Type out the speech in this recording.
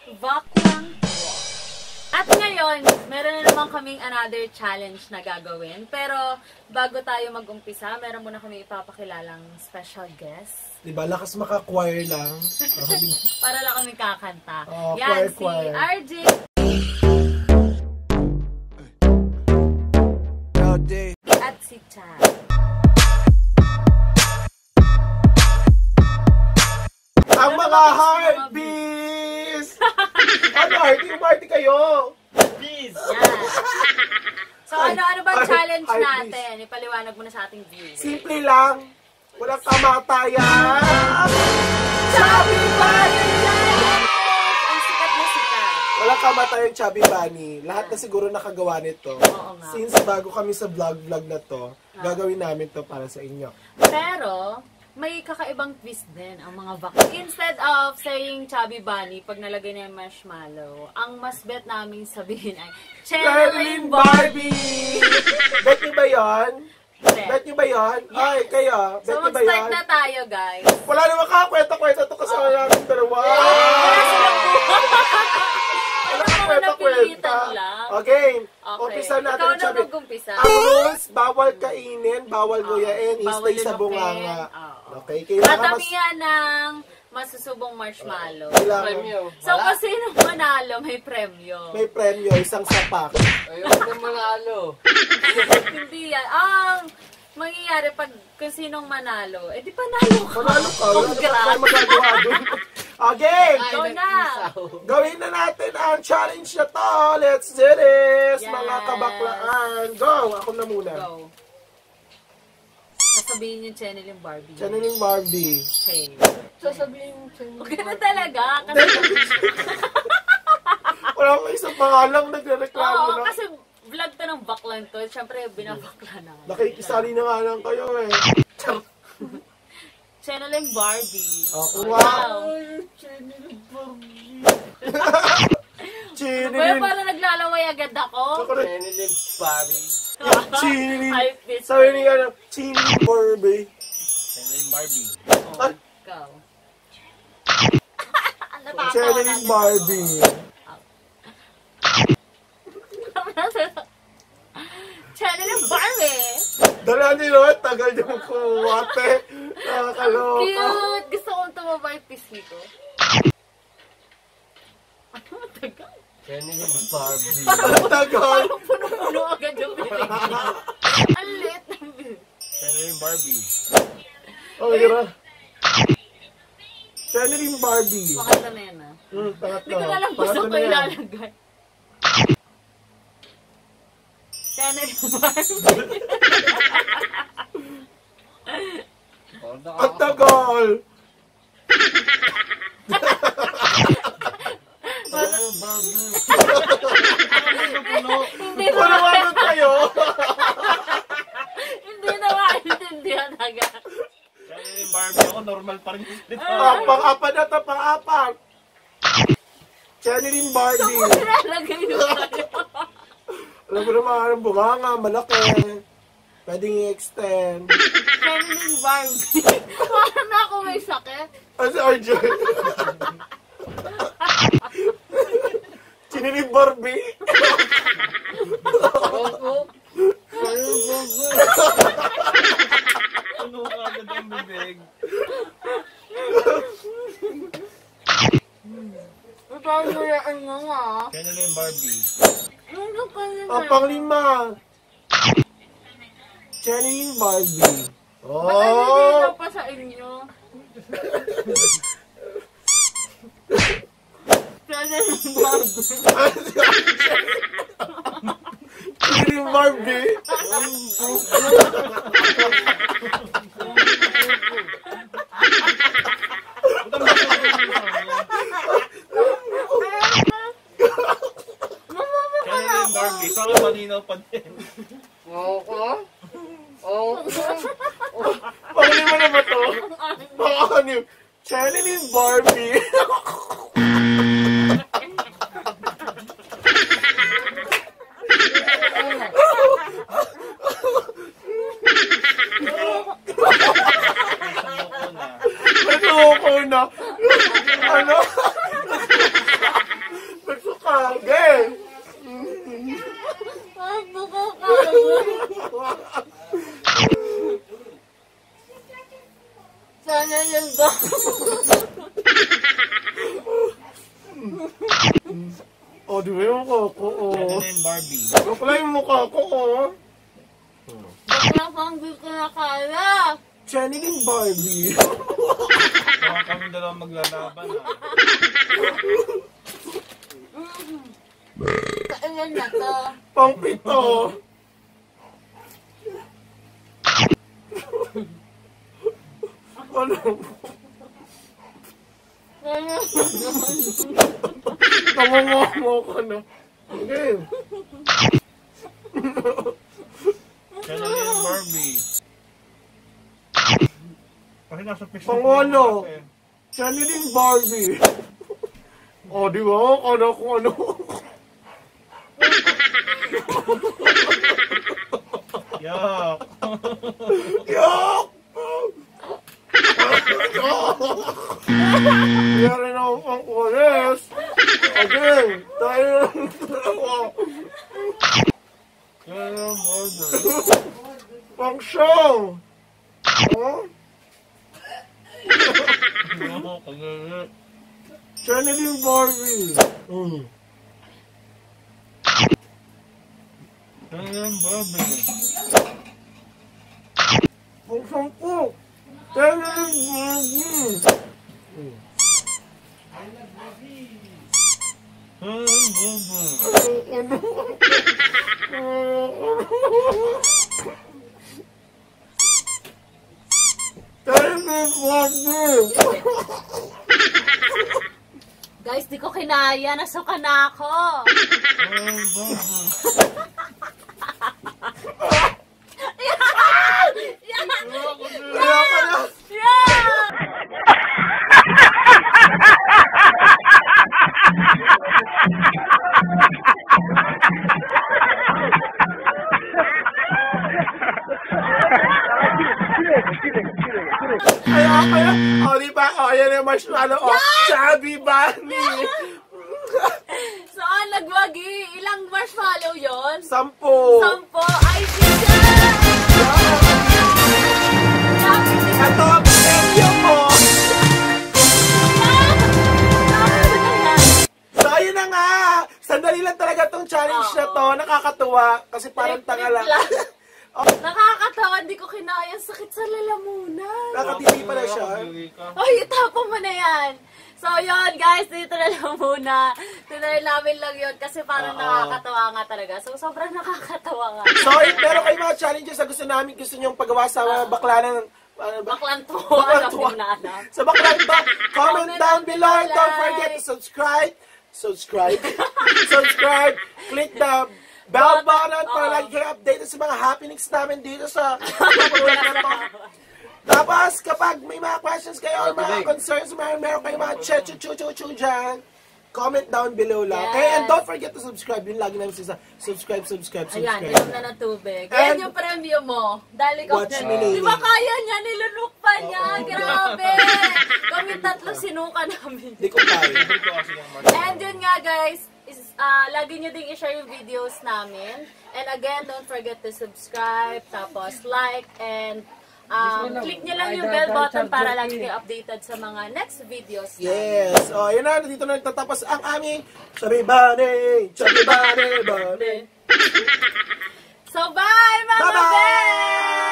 Baklang Walk. At ngayon, meron na naman kaming another challenge na gagawin. Pero bago tayo mag-umpisa, meron muna kami ipapakilalang special guest. Diba, lakas maka-choir lang. Para lang kami kakanta. Yan, choir. Si RJ. At si Chad. Ang mga heartbeats! Ano, hearty kayo? Please! Yan. So, ano ba challenge natin? Ipaliwanag mo na sa ating viewers. Simple lang. Walang kamatayan. Chubby Bunny! Ang sikat na sikat. Walang kamatayan, Chubby Bunny. Lahat na siguro nakagawa nito. Oo nga. Since bago kami sa vlog na to, gagawin namin to para sa inyo. Pero, may kakaibang twist din ang mga vaccine. Instead of saying Chubby Bunny, pag nalagay na yung marshmallow, ang mas bet namin sabihin ay Channeling Barbie! Bet nyo ba yun? Bet nyo ba yun? Yes. Ay, kayo. Bet So, nyo ba mag-start yun? na tayo, guys. Wala naman kakakwenta-kwenta to kasi wala namin dalawa. Napilitan lang. Okay. Umpisa natin. Ikaw na mag-umpisa. Ang rules, bawal kainin, bawal nguyain, Bawal stay sa lunokin. bunganga. Oo. Okay, kailangan Tatamihan ng masusubong marshmallow. Kailangan. So, kung sino manalo, may premyo. May premyo, isang sapak. Ayoko na manalo. Hindi yan. Ang mangyayari pag kung sinong manalo, di panalo ka. Manalo ka, wala naman tayo magagawa doon. Okay, Go na. gawin na natin ang challenge na to. Let's do this, Yes. mga kabaklaan. Go, ako na muna. Go. Sasabihin yung Channeling Barbie. Channeling Barbie. Okay. Sasabihin mo siya. Okay na talaga. Kasi, Wala akong isang pangalang nagrereklamo oo, na. kasi vlog to ng baklan to. Siyempre, binabakla na. Nakikisali na nga lang kayo eh. Channeling Barbie. Oh, wow. Kaya Channeling. para naglalaway agad ako. Channeling Barbie. Channeling. Hype this. Sabi ni ano, Channeling Barbie. Channeling Barbie. Oh, go. Channeling Barbie. Channeling Barbie. Dala nilo, tagal niyo kuwate. Nakakaloka. Cute. Gusto kong tumaba yung pisngi ko. Tagal. Channeling Barbie. Ang tagal. Parang puno-puno agad yung bibig. Ang lit ng bibig. Channeling Barbie. Oh, gira. Channeling Barbie. Makanta na yan, ah. Pangatlo. Hindi ko na lang gusto ko ilalagay. Channeling Barbie. Ang tagal. Channeling Barbie. Hindi Kung na naman kayo. hindi na maintindihan agad. Channeling Barbie. Ako normal pa rin. Pang-apat na ito, pang-apat. Channeling Barbie. Nilalagay mo tayo. Alam mo naman, ang bunganga, malaki. Pwedeng i-extend. Channeling Barbie. Parang na ako may sakit. Ano si RJ? Channeling Barbie. Ano ka agad ang bibig? Parang gayaan mo nga. Channeling Barbie. Ano ka yun? Ang panglima. Channeling Barbie. Ba't Oh! pa sa inyo? Channeling Barbie. Channeling Barbie. Channeling Barbie. Saka malinaw pa din. Panglima na ba to? Panganim. Channeling Barbie. Ano? O, di ba yung mukha ko, o. Channeling Barbie. Bakla yung mukha ko, o. Bakla pang di ko na kaya. Channeling Barbie. Baka kami dalawang maglalaban ha. Kailan na to? Pang-pito. Ano? Namumuha ko na. Okay. Channeling Barbie. Kasi nasa Facebook. Pang-ano? Channeling Barbie. O, di ba? Ano kung ano? Yuck. Yuck! Meron ako pang oras. Okay, tayo lang dalawa. Channeling Barbie. Pang show. Oh? Channeling Barbie. Channeling Barbie. Pang sampu. Channeling Barbie. Channeling Barbie. Channeling Barbie. Guys, di ko kinaya. Nasuka na ako. Channeling Barbie. Kaya ka na. Kaya, o di ba? O, ayan yung marshmallow. O, Chubby Bunny. So, nagwagi. Ilang marshmallow yon? 10. 10. Ay, siya! Ito ang premyo mo. So, ayun na nga. Sandali lang talaga tong challenge na to. Nakakatuwa. Kasi parang tanga lang. Nakakatawa, hindi ko kinaya. Sakit sa lalamunan. Nakatiti pala siya. Ay, itapon mo na yan. So, yun, guys, dito na lang muna. Tinry namin lang yun kasi parang nakakatawa nga talaga. So, sobrang nakakatawa nga. So, pero kayo mga challenges na gusto nyo pagawa sa bakla ng... Baklang to. Baklang tuwa. Alam na alam. Sa baklang to, comment down below. Don't forget to subscribe. Subscribe. Click the bell button para lagi kayo updated sa mga happenings namin dito sa program na to. Tapos, kapag may mga questions kayo or mga concerns, meron kayo mga chu dyan, comment down below lang. Yes. Okay? And don't forget to subscribe. Yun lagi namin sisa. Subscribe. Ayan, inom na ng tubig. Ayan yung premyo mo. Dali ka. Watch me, Lily. Di ba kaya niya? Nilunok pa niya. Grabe. Kami tatlo sinuka namin. Hindi ko kaya. And yun nga guys, lagi nyo ding i-share yung videos namin. And again, don't forget to subscribe, tapos like, and click nyo lang yung bell button para lagi kayo updated sa mga next videos namin. Yes. O, yun na. Dito na nagtatapos ang aming Chubby Bunny. So, bye mga Bye-bye! Ben!